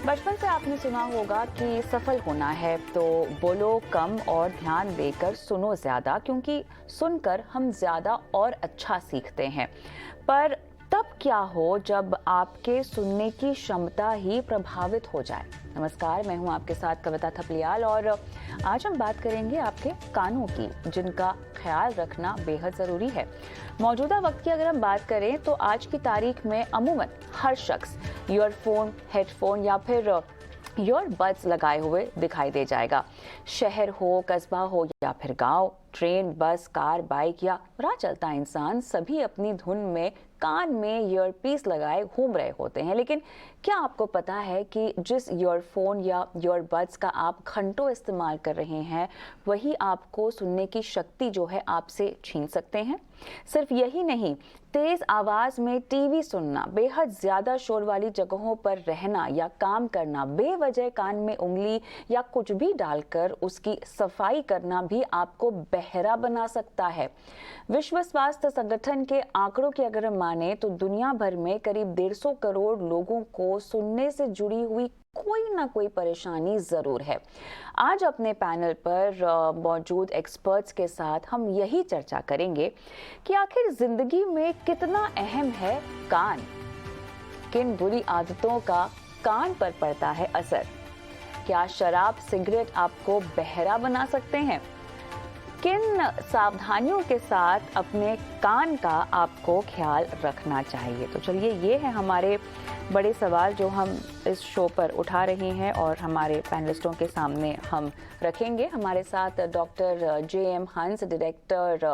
बचपन से आपने सुना होगा कि सफल होना है तो बोलो कम और ध्यान देकर सुनो ज्यादा, क्योंकि सुनकर हम ज्यादा और अच्छा सीखते हैं। पर तब क्या हो जब आपके सुनने की क्षमता ही प्रभावित हो जाए। नमस्कार, मैं हूं आपके साथ कविता थपलियाल और आज हम बात करेंगे आपके कानों की, जिनका ख्याल रखना बेहद जरूरी है। मौजूदा वक्त की अगर हम बात करें तो आज की तारीख में अमूमन हर शख्स ईयरफोन, हेडफोन या फिर ईयरबड्स लगाए हुए दिखाई दे जाएगा। शहर हो, कस्बा हो या फिर गांव, ट्रेन, बस, कार, बाइक या राह चलता इंसान सभी अपनी धुन में कान में ईयरपीस लगाए घूम रहे होते हैं। लेकिन क्या आपको पता है कि जिस ईयरफोन या ईयरबड्स का आप घंटों इस्तेमाल कर रहे हैं वही आपको सुनने की शक्ति जो है आपसे छीन सकते हैं। सिर्फ यही नहीं, तेज आवाज में टीवी सुनना, बेहद ज्यादा शोर वाली जगहों पर रहना या काम करना, बेवजह कान में उंगली या कुछ भी डालकर उसकी सफाई करना भी आपको बहरा बना सकता है। विश्व स्वास्थ्य संगठन के आंकड़ों की अगर हम माने तो दुनिया भर में करीब 150 करोड़ लोगों को सुनने से जुड़ी हुई कोई ना कोई परेशानी जरूर है। आज अपने पैनल पर मौजूद एक्सपर्ट्स के साथ हम यही चर्चा करेंगे कि आखिर जिंदगी में कितना अहम है कान, किन बुरी आदतों का कान पर पड़ता है असर, क्या शराब, सिगरेट आपको बहरा बना सकते हैं, किन सावधानियों के साथ अपने कान का आपको ख्याल रखना चाहिए। तो चलिए, ये है हमारे बड़े सवाल जो हम इस शो पर उठा रहे हैं और हमारे पैनलिस्टों के सामने हम रखेंगे। हमारे साथ doctor JM Hans, director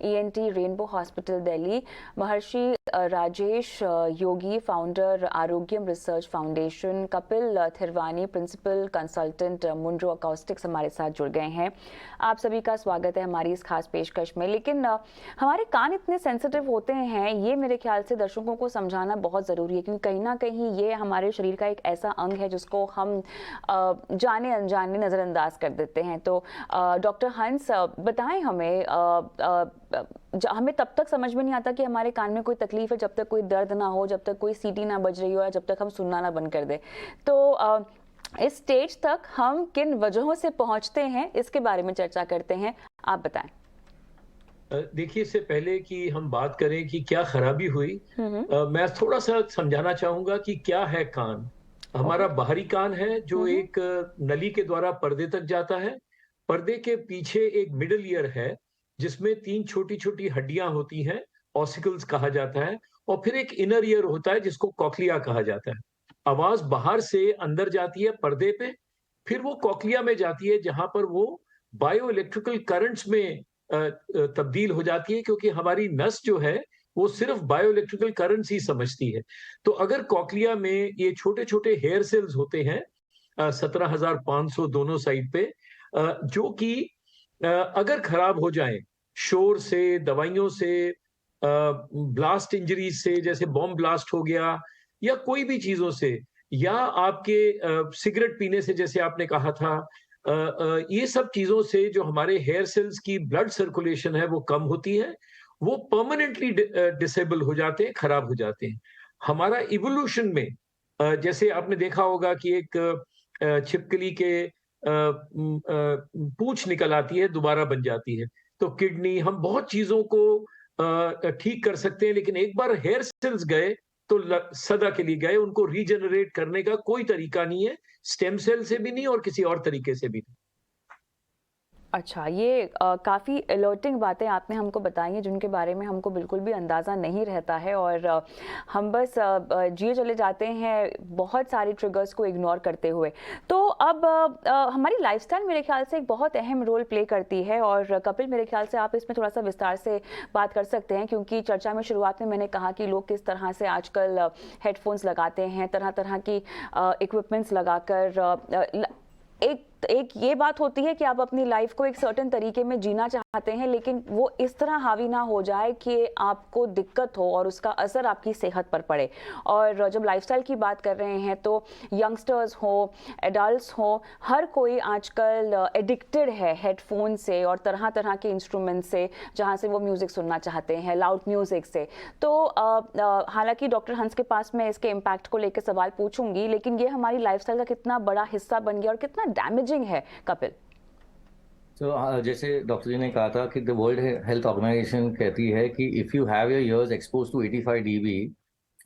ENT Rainbow Hospital Delhi, Maharishi Rajesh Yogi, founder Arogyam Research Foundation, Kapil Thirwani, principal consultant Munro Acoustics हमारे साथ जुड़ गए हैं। आप सभी का स्वागत है हमारी इस खास पेशकश में। लेकिन हमारे कान इतने सेंसिटिव होते हैं, ये मेरे ख्याल से दर्शकों को समझाना बहुत ज़रूरी है, क्योंकि कहीं ना कहीं ये हमारे शरीर का एक ऐसा अंग है जिसको हम जाने अनजाने नज़रअंदाज कर देते हैं। तो डॉक्टर हंस, बताएं हमें, हमें तब तक समझ में नहीं आता कि हमारे कान में कोई तकलीफ है जब तक कोई दर्द ना हो, जब तक कोई सीटी ना बज रही हो या जब तक हम सुनना ना बंद कर दे। तो इस स्टेज तक हम किन वजहों से पहुंचते हैं, इसके बारे में चर्चा करते हैं। आप बताएं। देखिए, इससे पहले कि हम बात करें कि क्या खराबी हुई, मैं थोड़ा सा समझाना चाहूंगा कि क्या है कान। ओके। हमारा बाहरी कान है जो एक नली के द्वारा पर्दे तक जाता है। पर्दे के पीछे एक मिडल ईयर है जिसमें 3 छोटी-छोटी हड्डियां होती हैं, ऑसिकल्स कहा जाता है, और फिर एक इनर ईयर होता है जिसको कॉक्लिया कहा जाता है। आवाज बाहर से अंदर जाती है पर्दे पे, फिर वो कॉक्लिया में जाती है जहां पर वो बायो इलेक्ट्रिकल करंट्स में तब्दील हो जाती है, क्योंकि हमारी नस जो है वो सिर्फ बायो इलेक्ट्रिकल करंट्स ही समझती है। तो अगर कॉक्लिया में ये छोटे-छोटे हेयर सेल्स होते हैं 17,500 दोनों साइड पे, जो कि अगर खराब हो जाएं शोर से, दवाइयों से, ब्लास्ट इंजरीज से, जैसे बॉम्ब ब्लास्ट हो गया या कोई भी चीजों से, या आपके सिगरेट पीने से, जैसे आपने कहा था, ये सब चीजों से जो हमारे हेयर सेल्स की ब्लड सर्कुलेशन है वो कम होती है, वो परमानेंटली डिसेबल हो जाते हैं, खराब हो जाते हैं। हमारा इवोल्यूशन में जैसे आपने देखा होगा कि एक छिपकली के पूंछ निकल आती है, दोबारा बन जाती है। तो किडनी, हम बहुत चीजों को ठीक कर सकते हैं, लेकिन एक बार हेयर सेल्स गए तो सदा के लिए गए, उनको रीजनरेट करने का कोई तरीका नहीं है, स्टेम सेल से भी नहीं और किसी और तरीके से भी नहीं। अच्छा, ये काफ़ी अलर्टिंग बातें आपने हमको बताई हैं जिनके बारे में हमको बिल्कुल भी अंदाज़ा नहीं रहता है, और हम बस जिए चले जाते हैं बहुत सारे ट्रिगर्स को इग्नोर करते हुए। तो अब हमारी लाइफस्टाइल मेरे ख्याल से एक बहुत अहम रोल प्ले करती है, और कपिल, मेरे ख्याल से आप इसमें थोड़ा सा विस्तार से बात कर सकते हैं, क्योंकि चर्चा में शुरुआत में मैंने कहा कि लोग किस तरह से आजकल हेडफोन्स लगाते हैं, तरह तरह की इक्विपमेंट्स लगाकर एक एक ये बात होती है कि आप अपनी लाइफ को एक सर्टेन तरीके में जीना चाहते चाहते हैं, लेकिन वो इस तरह हावी ना हो जाए कि आपको दिक्कत हो और उसका असर आपकी सेहत पर पड़े। और जब लाइफस्टाइल की बात कर रहे हैं तो यंगस्टर्स हो, एडल्ट्स हो, हर कोई आजकल एडिक्टेड है हेडफोन से और तरह तरह के इंस्ट्रूमेंट से, जहाँ से वो म्यूज़िक सुनना चाहते हैं, लाउड म्यूज़िक से। तो हालांकि डॉक्टर हंस के पास मैं इसके इम्पैक्ट को लेकर सवाल पूछूंगी, लेकिन ये हमारी लाइफस्टाइल का कितना बड़ा हिस्सा बन गया और कितना डैमेजिंग है, कपिल? तो जैसे डॉक्टर जी ने कहा था कि द वर्ल्ड हेल्थ ऑर्गेनाइजेशन कहती है कि if you have your ears expose to 85 dB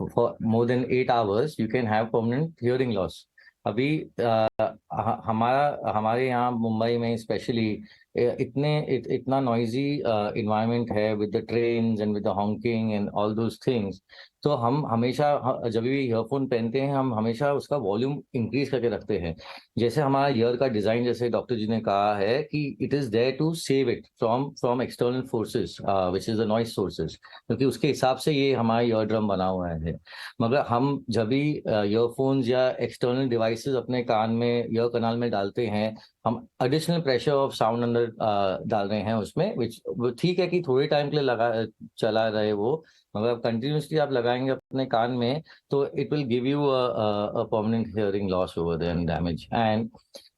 for more than 8 hours you can have permanent hearing loss. अभी हमारे यहाँ मुंबई में स्पेशली इतना नॉइजी इन्वायरमेंट है with the trains and with the honking and all those things. तो हम हमेशा जब भी ईयरफोन पहनते हैं हम हमेशा उसका वॉल्यूम इंक्रीज करके रखते हैं। जैसे हमारा ईयर का डिजाइन, जैसे डॉक्टर जी ने कहा है कि it is there to save it from external forces which is the noise sources, क्योंकि उसके हिसाब से ये हमारा ईयर ड्रम बना हुआ है। मगर हम जब भी ईयरफोन्स या एक्सटर्नल डिवाइसेस अपने कान में, ईयर कनाल में डालते हैं, हम एडिशनल प्रेशर ऑफ साउंड अंदर डाल रहे हैं उसमें, विच ठीक है कि थोड़े टाइम के लिए चला रहे वो, मगर कंटिन्यूसली आप लगाएंगे अपने कान में तो it will give you a permanent hearing loss over there and damage. And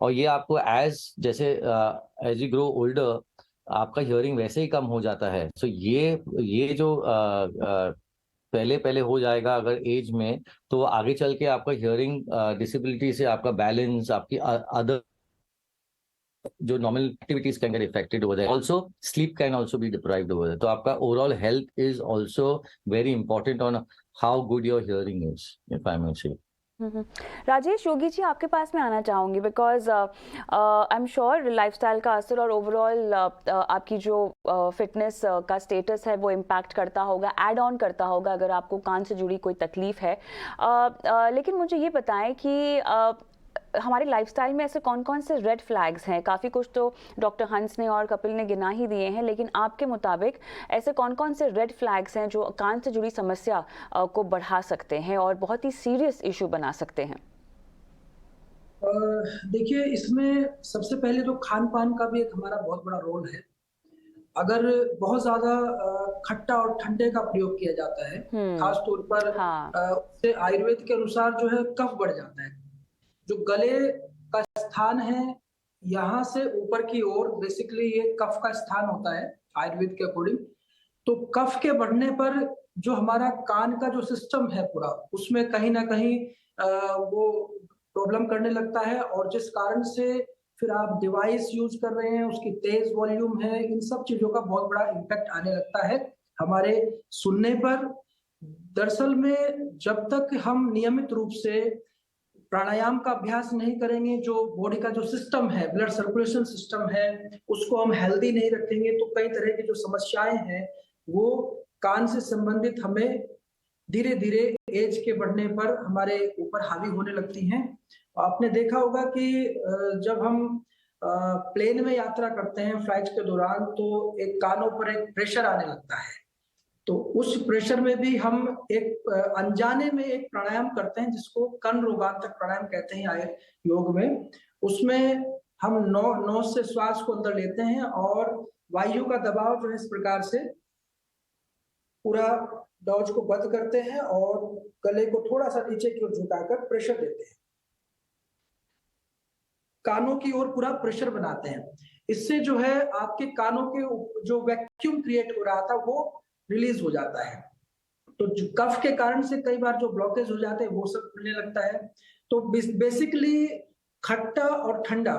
और ये आपको जैसे एज यू ग्रो ओल्डर आपका हियरिंग वैसे ही कम हो जाता है। सो ये जो पहले पहले हो जाएगा अगर एज में, तो आगे चल के आपका हियरिंग डिसेबिलिटी से आपका बैलेंस, आपकी अदर जो normal activities can get affected over there. Also sleep can also be deprived over there. तो आपका overall health is also very important on how good your hearing is, if I may say. Rajesh, Yogi ji आपके पास में आना चाहूँगी, because I am sure lifestyle का असर और ओवरऑल आपकी जो फिटनेस का स्टेटस है वो इम्पैक्ट करता होगा, ऐड ऑन करता होगा अगर आपको कान से जुड़ी कोई तकलीफ है। लेकिन मुझे ये बताएं कि हमारे लाइफस्टाइल में ऐसे कौन कौन से रेड फ्लैग्स हैं? काफ़ी कुछ तो डॉक्टर हंस ने और कपिल ने गिना ही दिए हैं, लेकिन आपके मुताबिक ऐसे कौन कौन से रेड फ्लैग्स हैं जो कान से जुड़ी समस्या को बढ़ा सकते हैं और बहुत ही सीरियस इशू बना सकते हैं? देखिए, इसमें सबसे पहले तो खान पान का भी एक हमारा बहुत बड़ा रोल है। अगर बहुत ज्यादा खट्टा और ठंडे का प्रयोग किया जाता है, खास तौर पर हाँ। उससे आयुर्वेद के अनुसार जो है कफ बढ़ जाता है। जो गले का स्थान है, यहाँ से ऊपर की ओर बेसिकली ये कफ का स्थान होता है आयुर्वेद के अकॉर्डिंग। तो कफ के बढ़ने पर जो हमारा कान का जो सिस्टम है पूरा, उसमें कहीं ना कहीं वो प्रॉब्लम करने लगता है, और जिस कारण से फिर आप डिवाइस यूज कर रहे हैं, उसकी तेज वॉल्यूम है, इन सब चीजों का बहुत बड़ा इम्पैक्ट आने लगता है हमारे सुनने पर। दरअसल में जब तक हम नियमित रूप से प्राणायाम का अभ्यास नहीं करेंगे, जो बॉडी का जो सिस्टम है, ब्लड सर्कुलेशन सिस्टम है, उसको हम हेल्दी नहीं रखेंगे, तो कई तरह की जो समस्याएं हैं वो कान से संबंधित हमें धीरे धीरे एज के बढ़ने पर हमारे ऊपर हावी होने लगती हैं। आपने देखा होगा कि जब हम प्लेन में यात्रा करते हैं फ्लाइट के दौरान, तो एक कानों पर एक प्रेशर आने लगता है। तो उस प्रेशर में भी हम एक अनजाने में एक प्राणायाम करते हैं जिसको कर्ण रोगांतक प्राणायाम कहते हैं योग में। उसमें हम नोज से श्वास को अंदर लेते हैं और वायु का दबाव जो है इस प्रकार से पूरा डॉज को बंद करते हैं और गले को थोड़ा सा नीचे की ओर झुकाकर प्रेशर देते हैं, कानों की ओर पूरा प्रेशर बनाते हैं। इससे जो है आपके कानों के जो वैक्यूम क्रिएट हो रहा था वो रिलीज हो जाता है। तो कफ के कारण से कई बार जो ब्लॉकेज हो जाते हैं वो सब खुलने लगता है। तो बेसिकली खट्टा और ठंडा,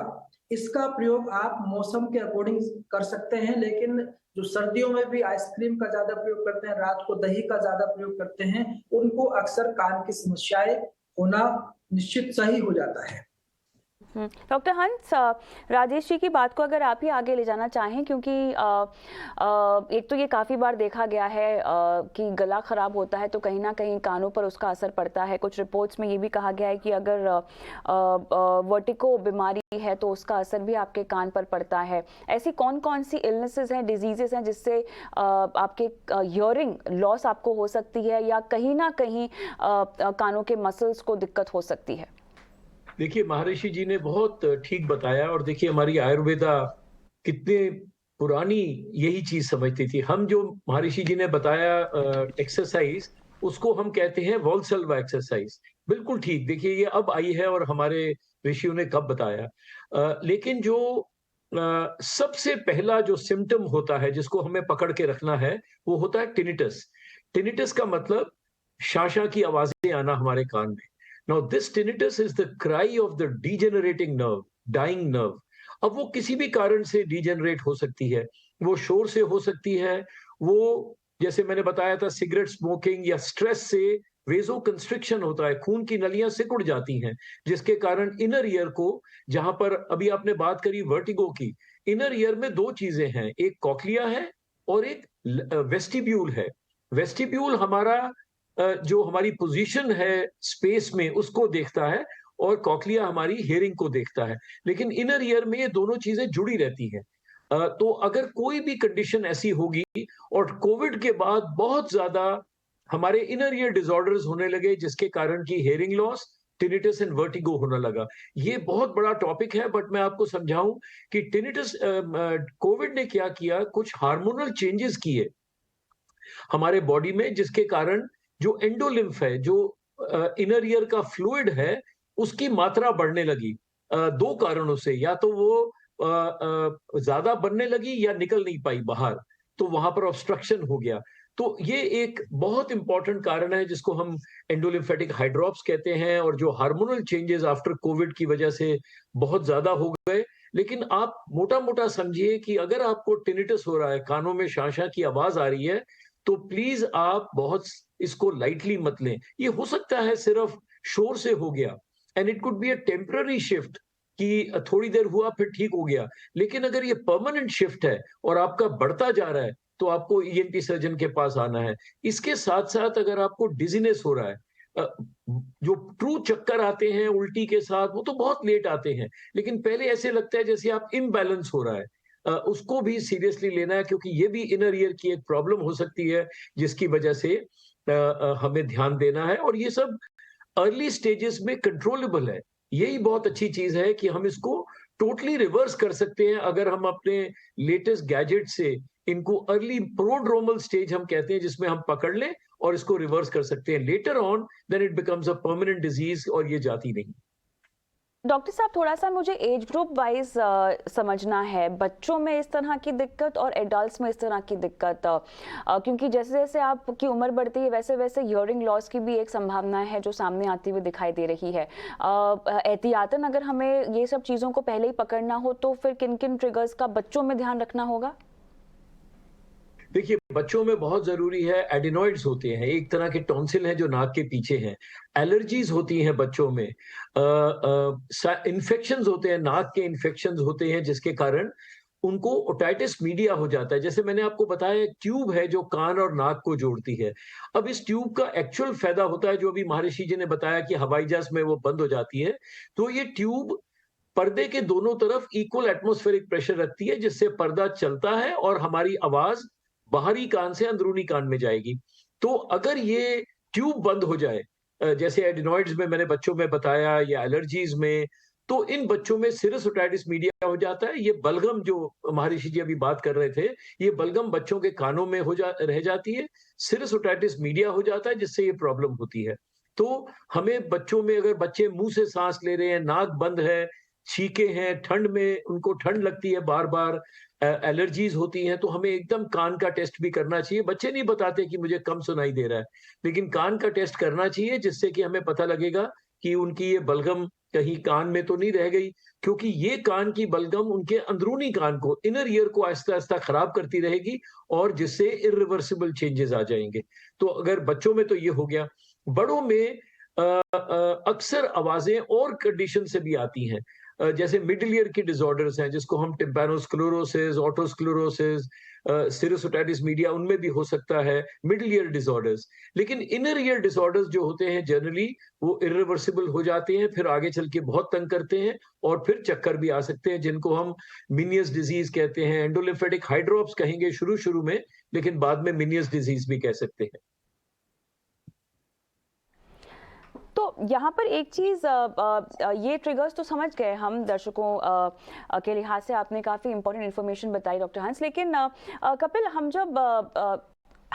इसका प्रयोग आप मौसम के अकॉर्डिंग कर सकते हैं, लेकिन जो सर्दियों में भी आइसक्रीम का ज्यादा प्रयोग करते हैं, रात को दही का ज्यादा प्रयोग करते हैं, उनको अक्सर कान की समस्याएं होना निश्चित सही हो जाता है। डॉक्टर हंस, राजेश जी की बात को अगर आप ही आगे ले जाना चाहें, क्योंकि एक तो ये काफ़ी बार देखा गया है कि गला ख़राब होता है तो कहीं ना कहीं कानों पर उसका असर पड़ता है। कुछ रिपोर्ट्स में ये भी कहा गया है कि अगर वर्टिको बीमारी है तो उसका असर भी आपके कान पर पड़ता है। ऐसी कौन कौन सी इलनेसेस हैं, डिजीजेस हैं जिससे आपके हियरिंग लॉस आपको हो सकती है या कहीं ना कहीं कानों के मसल्स को दिक्कत हो सकती है? देखिए, महर्षि जी ने बहुत ठीक बताया। और देखिए, हमारी आयुर्वेदा कितने पुरानी यही चीज समझती थी। हम जो महर्षि जी ने बताया एक्सरसाइज, उसको हम कहते हैं वॉल्सल्वा एक्सरसाइज। बिल्कुल ठीक, देखिए ये अब आई है और हमारे ऋषियों ने कब बताया। लेकिन जो सबसे पहला जो सिम्टम होता है जिसको हमें पकड़ के रखना है, वो होता है टिनिटस। टिनिटस का मतलब शां की आवाजें आना हमारे कान में। Now this tinnitus is the cry of the degenerating nerve, dying nerve. अब वो किसी भी कारण से डीजेनरेट हो सकती है, वो शोर से हो सकती है, वो जैसे मैंने बताया था सिगरेट स्मोकिंग या स्ट्रेस से वेजो कंस्ट्रिक्शन होता है, खून की नलियां सिकुड़ जाती हैं, जिसके कारण इनर ईयर को, जहां पर अभी आपने बात करी वर्टिगो की, इनर ईयर में दो चीजें हैं, एक कॉक्लिया है और एक वेस्टिब्यूल है। वेस्टिब्यूल हमारा जो हमारी पोजीशन है स्पेस में उसको देखता है, और कॉक्लिया हमारी हियरिंग को देखता है। लेकिन इनर ईयर में ये दोनों चीजें जुड़ी रहती हैं। तो अगर कोई भी कंडीशन ऐसी होगी, और कोविड के बाद बहुत ज्यादा हमारे इनर ईयर डिसऑर्डर्स होने लगे, जिसके कारण की hearing loss, tinnitus and vertigo होने लगा। ये बहुत बड़ा टॉपिक है, बट मैं आपको समझाऊं कि टिनिटस, कोविड ने क्या किया, कुछ हार्मोनल चेंजेस किए हमारे बॉडी में, जिसके कारण जो एंडोलिम्फ है, जो इनर ईयर का फ्लूइड है, उसकी मात्रा बढ़ने लगी। दो कारणों से, या तो वो ज्यादा बनने लगी या निकल नहीं पाई बाहर, तो वहां पर ऑब्स्ट्रक्शन हो गया। तो ये एक बहुत इंपॉर्टेंट कारण है जिसको हम एंडोलिम्फेटिक हाइड्रॉप्स कहते हैं, और जो हार्मोनल चेंजेस आफ्टर कोविड की वजह से बहुत ज्यादा हो गए। लेकिन आप मोटा मोटा समझिए कि अगर आपको टिनिटस हो रहा है, कानों में शां की आवाज आ रही है, तो प्लीज आप बहुत इसको लाइटली मत लें। ये हो सकता है सिर्फ शोर से हो गया, and it could be a temporary shift, कि थोड़ी देर हुआ फिर ठीक हो गया। लेकिन अगर ये परमानेंट शिफ्ट है और आपका बढ़ता जा रहा है, तो आपको ईएनटी सर्जन के पास आना है। इसके साथ साथ अगर आपको डिजीनेस हो रहा है, जो ट्रू चक्कर आते हैं उल्टी के साथ, वो तो बहुत लेट आते हैं, लेकिन पहले ऐसे लगता है जैसे आप इम्बैलेंस हो रहा है, उसको भी सीरियसली लेना है, क्योंकि ये भी इनर ईयर की एक प्रॉब्लम हो सकती है, जिसकी वजह से हमें ध्यान देना है। और ये सब अर्ली स्टेजेस में कंट्रोलेबल है। यही बहुत अच्छी चीज है कि हम इसको टोटली रिवर्स कर सकते हैं, अगर हम अपने लेटेस्ट गैजेट से इनको अर्ली प्रोड्रोमल स्टेज हम कहते हैं, जिसमें हम पकड़ लें और इसको रिवर्स कर सकते हैं। Later on then it becomes a permanent disease, और ये जाती नहीं। डॉक्टर साहब, थोड़ा सा मुझे एज ग्रुप वाइज समझना है, बच्चों में इस तरह की दिक्कत और एडल्ट्स में इस तरह की दिक्कत, क्योंकि जैसे जैसे आपकी उम्र बढ़ती है वैसे वैसे हियरिंग लॉस की भी एक संभावना है जो सामने आती हुई दिखाई दे रही है। एहतियातन अगर हमें ये सब चीज़ों को पहले ही पकड़ना हो, तो फिर किन किन ट्रिगर्स का बच्चों में ध्यान रखना होगा? देखिए, बच्चों में बहुत जरूरी है, एडिनॉइड्स होते हैं, एक तरह के टॉन्सिल हैं जो नाक के पीछे हैं। एलर्जीज होती हैं बच्चों में, इन्फेक्शंस होते हैं, नाक के इन्फेक्शंस होते हैं, जिसके कारण उनको ओटाइटिस मीडिया हो जाता है। जैसे मैंने आपको बताया, एक ट्यूब है जो कान और नाक को जोड़ती है। अब इस ट्यूब का एक्चुअल फायदा होता है, जो अभी महर्षि जी ने बताया कि हवाई जहाज में वो बंद हो जाती है, तो ये ट्यूब पर्दे के दोनों तरफ इक्वल एटमॉस्फेरिक प्रेशर रखती है, जिससे पर्दा चलता है और हमारी आवाज बाहरी कान से अंदरूनी कान में जाएगी। तो अगर ये ट्यूब बंद हो जाए, जैसे एडिनॉइड्स में मैंने बच्चों में बताया, या एलर्जीज में, तो इन बच्चों में सिरस ओटाइटिस मीडिया हो जाता है। ये बलगम जो महर्षि जी अभी बात कर रहे थे, ये बलगम बच्चों के कानों में रह जाती है, सिरस ओटाइटिस मीडिया हो जाता है, जिससे ये प्रॉब्लम होती है। तो हमें बच्चों में, अगर बच्चे मुंह से सांस ले रहे हैं, नाक बंद है, छींके हैं, ठंड में उनको ठंड लगती है बार बार, एलर्जीज होती हैं, तो हमें एकदम कान का टेस्ट भी करना चाहिए। बच्चे नहीं बताते कि मुझे कम सुनाई दे रहा है, लेकिन कान का टेस्ट करना चाहिए, जिससे कि हमें पता लगेगा कि उनकी ये बलगम कहीं कान में तो नहीं रह गई, क्योंकि ये कान की बलगम उनके अंदरूनी कान को, इनर ईयर को आहिस्ता आहिस्ता खराब करती रहेगी, और जिससे इरिवर्सिबल चेंजेस आ जाएंगे। तो अगर बच्चों में तो ये हो गया। बड़ों में अक्सर आवाजें और कंडीशन से भी आती हैं, जैसे मिडिल ईयर की डिसऑर्डर्स हैं, जिसको हम टिम्पैनोस्क्लेरोसिस, ऑटोस्क्लेरोसिस, सिरस ओटाइटिस मीडिया, उनमें भी हो सकता है मिडिल ईयर डिसऑर्डर्स। लेकिन इनर ईयर डिसऑर्डर्स जो होते हैं जनरली, वो इरिवर्सिबल हो जाते हैं, फिर आगे चल के बहुत तंग करते हैं, और फिर चक्कर भी आ सकते हैं, जिनको हम मिनियस डिजीज कहते हैं। एंडोलिम्फेटिक हाइड्रॉप्स कहेंगे शुरू शुरू में, लेकिन बाद में मिनियस डिजीज भी कह सकते हैं। तो यहाँ पर एक चीज़ ये ट्रिगर्स तो समझ गए हम दर्शकों के लिहाज से, आपने काफ़ी इंपॉर्टेंट इन्फॉर्मेशन बताई डॉक्टर हंस, लेकिन कपिल, हम जब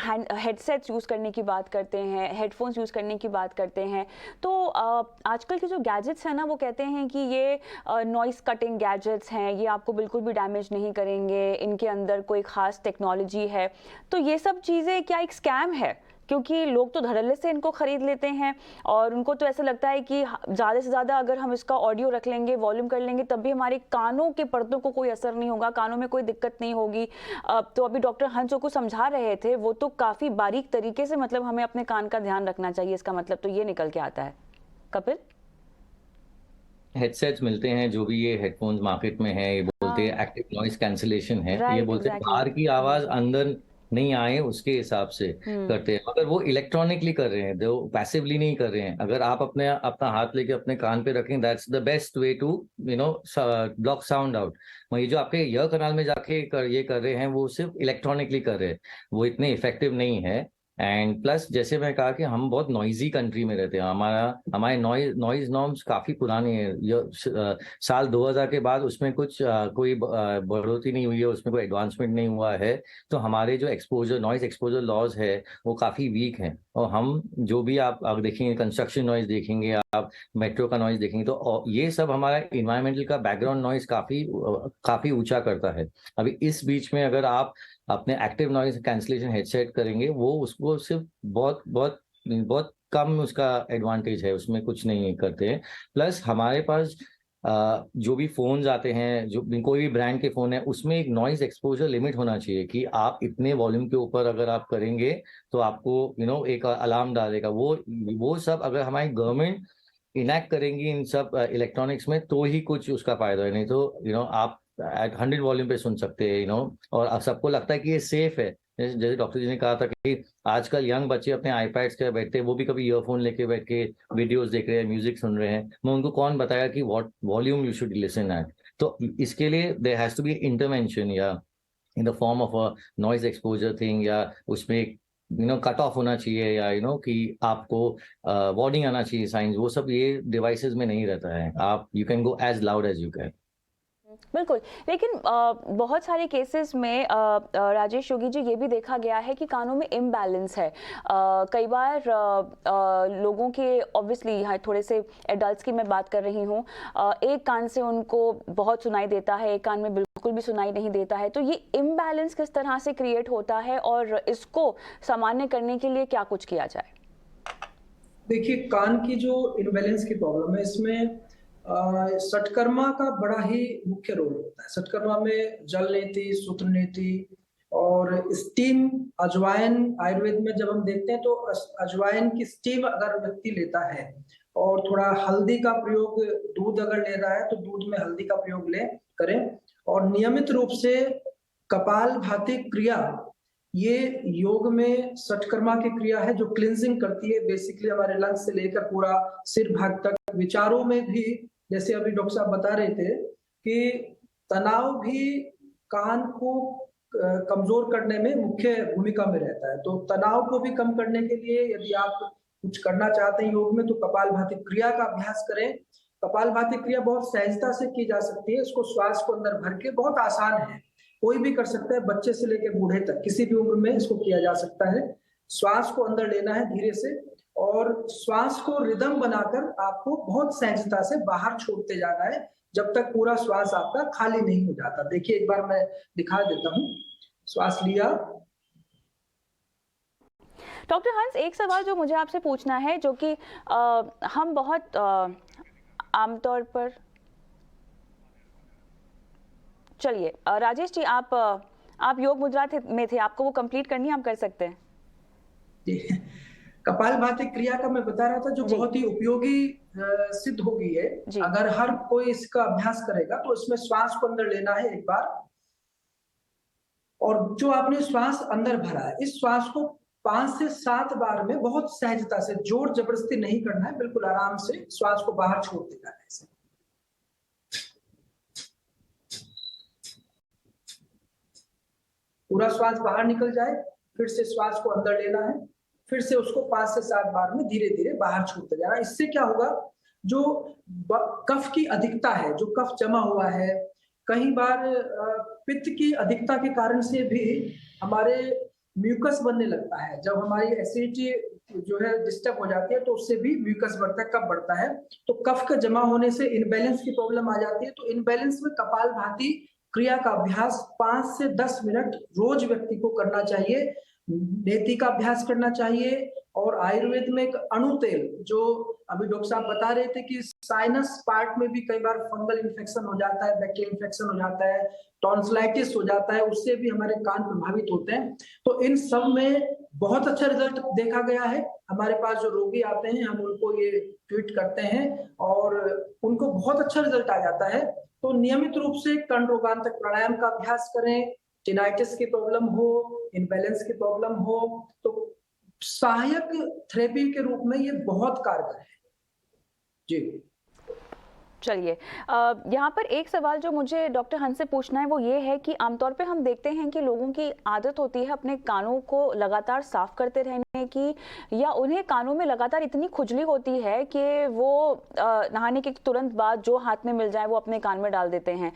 हेडसेट्स यूज़ करने की बात करते हैं, हेडफोन्स यूज़ करने की बात करते हैं, तो आजकल के जो गैजेट्स हैं ना, वो कहते हैं कि ये नॉइस कटिंग गैजेट्स हैं, ये आपको बिल्कुल भी डैमेज नहीं करेंगे, इनके अंदर कोई ख़ास टेक्नोलॉजी है। तो ये सब चीज़ें क्या एक स्कैम है? क्योंकि लोग तो धड़ल्ले से इनको ख़रीद लेते हैं और उनको तो ऐसा लगता है कि ज़्यादा से ज़्यादा अगर हम इसका ऑडियो रख लेंगे, वॉल्यूम कर लेंगे, तब भी हमारे कानों के पर्दों को कोई असर नहीं होगा, कानों में कोई दिक्कत नहीं होगी। तो अभी डॉक्टर हंस जो को समझा रहे थे, वो तो काफ़ी बारीक तरीके से, मतलब हमें अपने कान का ध्यान रखना चाहिए, इसका मतलब तो ये निकल के आता है। कपिल? हेडसेट्स मिलते हैं, जो भी ये हेडफोन्स मार्केट में है, ये बोलते हैं एक्टिव नॉइस कैंसिलेशन है। ये राइट, बोलते हैं एग्जैक्टली। बाहर की आवाज अंदर नहीं आए उसके हिसाब से करते हैं, मगर वो इलेक्ट्रॉनिकली कर रहे हैं, वो पैसिवली नहीं कर रहे हैं। अगर आप अपना हाथ लेके अपने कान पे रखें, that's the best way to block sound out. ये जो आपके ईयर कनाल में जाके ये कर रहे हैं, वो सिर्फ इलेक्ट्रॉनिकली कर रहे हैं, वो इतने इफेक्टिव नहीं है। एंड प्लस जैसे मैं कहा कि हम बहुत नॉइजी कंट्री में रहते हैं, हमारे नॉइज नॉर्म्स काफी पुरानी है। साल 2000 के बाद उसमें कुछ कोई बढ़ोतरी नहीं हुई है, उसमें कोई एडवांसमेंट नहीं हुआ है। तो हमारे जो नॉइज एक्सपोजर लॉज है वो काफी वीक हैं। और हम जो भी आप देखेंगे, कंस्ट्रक्शन नॉइज देखेंगे, आप मेट्रो का नॉइज देखेंगे, तो ये सब हमारा इन्वायरमेंटल का बैकग्राउंड नॉइज काफी ऊंचा करता है। अभी इस बीच में अगर आप अपने एक्टिव नॉइज कैंसलेशन हेडसेट करेंगे, वो उसको सिर्फ बहुत बहुत बहुत कम उसका एडवांटेज है, उसमें कुछ नहीं करते हैं। प्लस हमारे पास जो भी फोन्स आते हैं, जो कोई भी ब्रांड के फोन है, उसमें एक नॉइज एक्सपोजर लिमिट होना चाहिए कि आप इतने वॉल्यूम के ऊपर अगर आप करेंगे तो आपको एक अलार्म डालेगा। वो सब अगर हमारी गवर्नमेंट इनैक्ट करेंगी इन सब इलेक्ट्रॉनिक्स में, तो ही कुछ उसका फायदा है। नहीं तो आप एट 100 वॉल्यूम पे सुन सकते हैं, और अब सबको लगता है कि ये सेफ है। जैसे डॉक्टर जी ने कहा था कि आजकल यंग बच्चे अपने आईपैड्स के बैठते हैं, वो भी कभी ईयरफोन लेके बैठ के वीडियोस देख रहे हैं, म्यूजिक सुन रहे हैं। मैं उनको कौन बताया कि what volume you should listen at. तो इसके लिए there has to be intervention, या in the form of a noise exposure thing, या उसमें कट ऑफ होना चाहिए, या कि आपको वार्निंग आना चाहिए, साइंस। वो सब ये डिवाइसेस में नहीं रहता है। आप you can go as loud as you can. बिल्कुल, लेकिन बहुत सारे केसेस में राजेश योगी जी, ये भी देखा गया है कि कानों में इम्बैलेंस है। कई बार लोगों के, ऑब्वियसली यहाँ थोड़े से एडल्ट्स की मैं बात कर रही हूँ, एक कान से उनको बहुत सुनाई देता है, एक कान में बिल्कुल भी सुनाई नहीं देता है। तो ये इम्बैलेंस किस तरह से क्रिएट होता है और इसको सामान्य करने के लिए क्या कुछ किया जाए? देखिए, कान की जो इम्बैलेंस की प्रॉब्लम है, इसमें सटकर्मा का बड़ा ही मुख्य रोल होता है। सटकर्मा में जल नीति, सूत्र नीति और स्टीम, अजवाइन, आयुर्वेद में जब हम देखते हैं तो अजवाइन की स्टीम अगर व्यक्ति लेता है और थोड़ा हल्दी का प्रयोग, दूध अगर ले रहा है तो दूध में हल्दी का प्रयोग करें, और नियमित रूप से कपालभाति क्रिया, ये योग में सटकर्मा की क्रिया है जो क्लिंजिंग करती है बेसिकली हमारे लंग्स से लेकर पूरा सिर भाग तक। विचारों में भी, जैसे अभी डॉक्टर साहब बता रहे थे कि तनाव भी कान को कमजोर करने में मुख्य भूमिका में रहता है। तो तनाव को भी कम करने के लिए यदि आप कुछ करना चाहते हैं योग में, तो कपालभाति क्रिया का अभ्यास करें। कपालभाति क्रिया बहुत सहजता से की जा सकती है। इसको श्वास को अंदर भर के, बहुत आसान है, कोई भी कर सकता है, बच्चे से लेकर बूढ़े तक, किसी भी उम्र में इसको किया जा सकता है। श्वास को अंदर लेना है धीरे से, और श्वास को रिदम बनाकर आपको बहुत सहजता से बाहर छोड़ते जाना है जब तक पूरा श्वास आपका खाली नहीं हो जाता। देखिए, एक बार मैं दिखा देता हूँ। श्वास लिया। डॉक्टर हंस, एक सवाल जो मुझे आपसे पूछना है, जो कि हम बहुत आमतौर पर, चलिए राजेश जी, आप योग मुद्रा में थे, आपको वो कंप्लीट करनी है, आप कर सकते हैं। कपालभाति क्रिया का मैं बता रहा था, जो बहुत ही उपयोगी सिद्ध हो गई है। अगर हर कोई इसका अभ्यास करेगा तो इसमें श्वास को अंदर लेना है एक बार, और जो आपने श्वास अंदर भरा है, इस श्वास को 5 से 7 बार में बहुत सहजता से, जोर जबरदस्ती नहीं करना है, बिल्कुल आराम से श्वास को बाहर छोड़ देना है। पूरा श्वास बाहर निकल जाए, फिर से श्वास को अंदर लेना है, फिर से उसको 5 से 7 बार में धीरे धीरे बाहर छोड़ते जाना। इससे क्या होगा, जो कफ की अधिकता है, जो कफ जमा हुआ है, कई बार पित्त की अधिकता के कारण से भी हमारे म्यूकस बनने लगता है। जब हमारी एसिडिटी जो है डिस्टर्ब हो जाती है तो उससे भी म्यूकस बढ़ता है, कफ बढ़ता है। तो कफ का जमा होने से इनबैलेंस की प्रॉब्लम आ जाती है। तो इनबैलेंस में कपालभाति क्रिया का अभ्यास 5 से 10 मिनट रोज व्यक्ति को करना चाहिए। नेति का अभ्यास करना चाहिए। और आयुर्वेद में एक अणु तेल, जो अभी डॉक्टर साहब बता रहे थे कि साइनस पार्ट में भी कई बार फंगल इन्फेक्शन हो जाता है, बैक्टीरियल इन्फेक्शन हो जाता है, टॉन्सिलाइटिस हो जाता है, उससे भी हमारे कान प्रभावित होते हैं। तो इन सब में बहुत अच्छा रिजल्ट देखा गया है। हमारे पास जो रोगी आते हैं, हम उनको ये ट्रीट करते हैं और उनको बहुत अच्छा रिजल्ट आ जाता है। तो नियमित रूप से कर्ण रोगांतक प्राणायाम का अभ्यास करें। टिनाइटिस की प्रॉब्लम हो, इनबैलेंस की प्रॉब्लम हो, तो सहायक थेरेपी के रूप में ये बहुत कारगर है जी। चलिए, यहाँ पर एक सवाल जो मुझे डॉक्टर हंस से पूछना है वो ये है कि आमतौर पे हम देखते हैं कि लोगों की आदत होती है अपने कानों को लगातार साफ करते रहने की, या उन्हें कानों में लगातार इतनी खुजली होती है कि वो नहाने के तुरंत बाद जो हाथ में मिल जाए वो अपने कान में डाल देते हैं।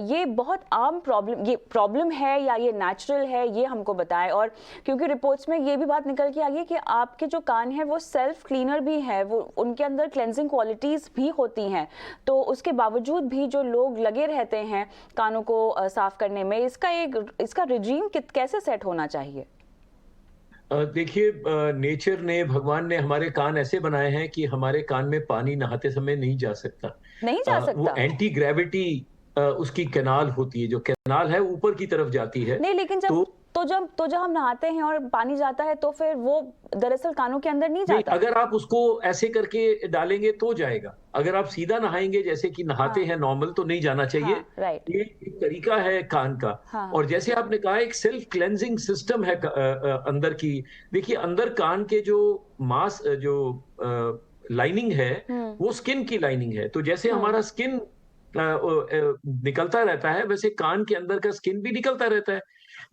ये बहुत आम प्रॉब्लम है या ये नेचुरल है, ये हमको बताएं। और क्योंकि रिपोर्ट्स में ये भी बात निकल के आई है कि आपके जो कान है वो सेल्फ क्लीनर भी है, वो उनके अंदर क्लेंजिंग क्वालिटीज भी होती हैं, तो उसके बावजूद भी जो लोग लगे रहते हैं कानों को साफ करने में, इसका रिजीम कैसे सेट होना चाहिए? देखिए, नेचर ने, भगवान ने हमारे कान ऐसे बनाए हैं कि हमारे कान में पानी नहाते समय नहीं जा सकता। नहीं जा सकता? वो एंटी ग्रेविटी उसकी कैनाल होती है, जो कैनाल है ऊपर की तरफ जाती है। नहीं, लेकिन जब हम नहाते हैं और पानी जाता है तो फिर वो दरअसल कानों के अंदर नहीं जाता। अगर आप उसको ऐसे करके डालेंगे तो जाएगा। अगर आप सीधा नहाएंगे जैसे कि नहाते हैं नॉर्मल, तो नहीं जाना चाहिए। राइट। ये एक तरीका है कान का। और जैसे आपने कहा, एक सेल्फ क्लेंजिंग सिस्टम है अंदर की। देखिए, अंदर कान के जो मांस, जो लाइनिंग है, वो स्किन की लाइनिंग है। तो जैसे हमारा स्किन निकलता रहता है, वैसे कान के अंदर का स्किन भी निकलता रहता है।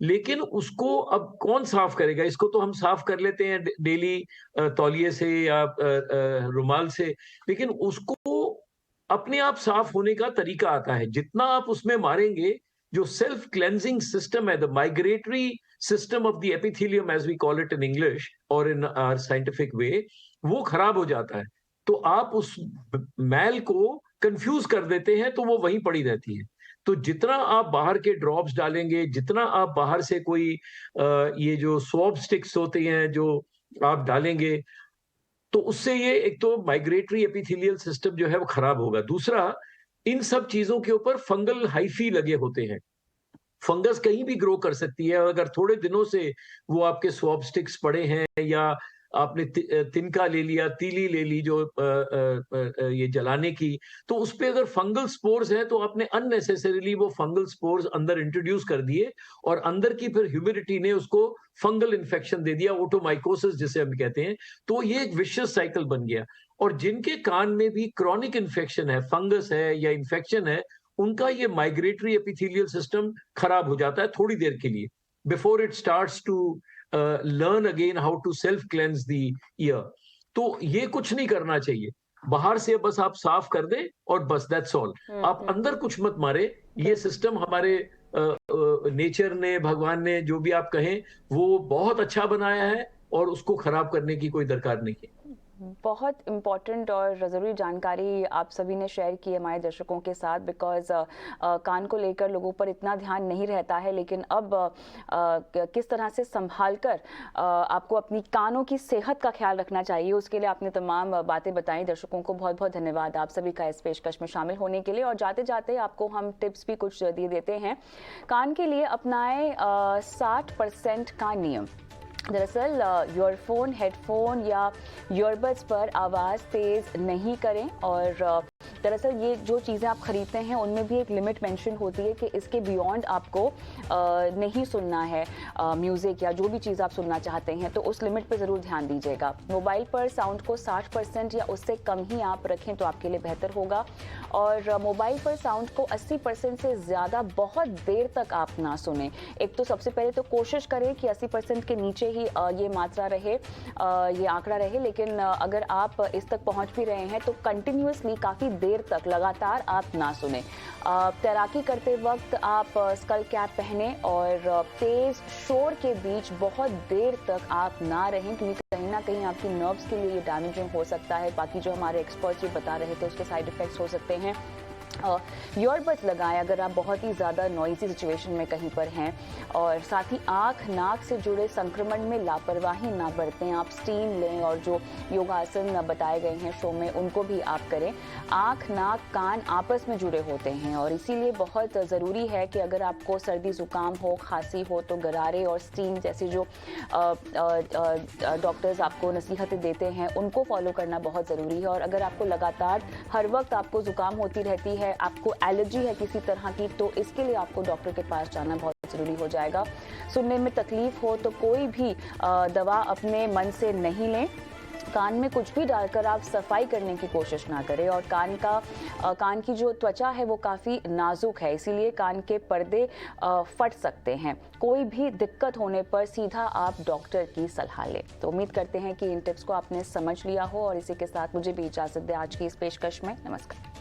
लेकिन उसको अब कौन साफ करेगा? इसको तो हम साफ कर लेते हैं डेली तौलिए से या रुमाल से, लेकिन उसको अपने आप साफ होने का तरीका आता है। जितना आप उसमें मारेंगे, जो सेल्फ क्लेंजिंग सिस्टम है, the migratory system of the epithelium as we call it in English और इन आवर साइंटिफिक वे, वो खराब हो जाता है। तो आप उस मैल को कंफ्यूज कर देते हैं, तो वो वहीं पड़ी रहती है। तो जितना आप बाहर के ड्रॉप्स डालेंगे, जितना आप बाहर से कोई ये जो स्वॉब स्टिक्स होते हैं जो आप डालेंगे, तो उससे ये एक तो माइग्रेटरी एपिथेलियल सिस्टम जो है वो खराब होगा। दूसरा, इन सब चीजों के ऊपर फंगल हाइफी लगे होते हैं। फंगस कहीं भी ग्रो कर सकती है। अगर थोड़े दिनों से वो आपके स्वॉब स्टिक्स पड़े हैं, या आपने तिनका ले लिया, तीली ले ली जो ये जलाने की, तो उस पे अगर फंगल स्पोर्स हैं, तो आपने अननेसेसरीली वो फंगल स्पोर्स अंदर इंट्रोड्यूस कर दिए, और अंदर की फिर ह्यूमिडिटी ने उसको फंगल इन्फेक्शन दे दिया, ओटोमाइकोसिस जिसे हम कहते हैं। तो ये एक विशियस साइकिल बन गया। और जिनके कान में भी क्रॉनिक इन्फेक्शन है, फंगस है या इन्फेक्शन है, उनका ये माइग्रेटरी एपिथेलियल सिस्टम खराब हो जाता है थोड़ी देर के लिए, before it starts to learn again how to self cleanse the ear. तो ये कुछ नहीं करना चाहिए। बाहर से बस आप साफ कर दें और बस, दैट्स ऑल। आप अंदर कुछ मत मारे। ये सिस्टम हमारे नेचर ने, भगवान ने, जो भी आप कहें, वो बहुत अच्छा बनाया है, और उसको खराब करने की कोई दरकार नहीं है। बहुत इम्पॉर्टेंट और ज़रूरी जानकारी आप सभी ने शेयर की हमारे दर्शकों के साथ, बिकॉज कान को लेकर लोगों पर इतना ध्यान नहीं रहता है, लेकिन अब किस तरह से संभाल कर आपको अपनी कानों की सेहत का ख्याल रखना चाहिए, उसके लिए आपने तमाम बातें बताई। दर्शकों को बहुत बहुत धन्यवाद आप सभी का इस पेशकश में शामिल होने के लिए। और जाते जाते आपको हम टिप्स भी कुछ दिए देते हैं। कान के लिए अपनाएं 60% का नियम। दरअसल ईयरफोन, हेडफोन या ईयरबड्स पर आवाज़ तेज़ नहीं करें, और दरअसल ये जो चीज़ें आप खरीदते हैं उनमें भी एक लिमिट मेंशन होती है कि इसके बियॉन्ड आपको नहीं सुनना है म्यूज़िक या जो भी चीज़ आप सुनना चाहते हैं, तो उस लिमिट पर ज़रूर ध्यान दीजिएगा। मोबाइल पर साउंड को 60% या उससे कम ही आप रखें तो आपके लिए बेहतर होगा, और मोबाइल पर साउंड को 80% से ज़्यादा बहुत देर तक आप ना सुने। एक तो सबसे पहले तो कोशिश करें कि 80% के नीचे ही ये मात्रा रहे, ये आंकड़ा रहे, लेकिन अगर आप इस तक पहुंच भी रहे हैं तो कंटिन्यूअसली काफ़ी देर तक लगातार आप ना सुने। तैराकी करते वक्त आप स्कल कैप पहने और तेज़ शोर के बीच बहुत देर तक आप ना रहें, क्योंकि कहीं ना कहीं आपकी नर्व्स के लिए ये डैमेजिंग हो सकता है। बाकी जो हमारे एक्सपर्ट्स ये बता रहे थे उसके साइड इफ़ेक्ट्स हो सकते हैं। ईयरबड्स लगाएं अगर आप बहुत ही ज़्यादा नॉइजी सिचुएशन में कहीं पर हैं, और साथ ही आँख नाक से जुड़े संक्रमण में लापरवाही ना बरतें। आप स्टीम लें और जो योगासन बताए गए हैं शो में उनको भी आप करें। आँख नाक कान आपस में जुड़े होते हैं और इसीलिए बहुत ज़रूरी है कि अगर आपको सर्दी ज़ुकाम हो, खांसी हो, तो गरारे और स्टीम जैसी जो डॉक्टर्स आपको नसीहतें देते हैं उनको फॉलो करना बहुत ज़रूरी है। और अगर आपको लगातार हर वक्त आपको ज़ुकाम होती रहती है, आपको एलर्जी है किसी तरह की, तो इसके लिए आपको डॉक्टर के पास जाना बहुत ज़रूरी हो जाएगा। सुनने में तकलीफ हो तो कोई भी दवा अपने मन से नहीं लें। कान में कुछ भी डालकर आप सफाई करने की कोशिश ना करें, और कान की जो त्वचा है वो काफ़ी नाजुक है, इसीलिए कान के पर्दे फट सकते हैं। कोई भी दिक्कत होने पर सीधा आप डॉक्टर की सलाह लें। तो उम्मीद करते हैं कि इन टिप्स को आपने समझ लिया हो, और इसी के साथ मुझे भी इजाज़त दें आज की इस पेशकश में। नमस्कार।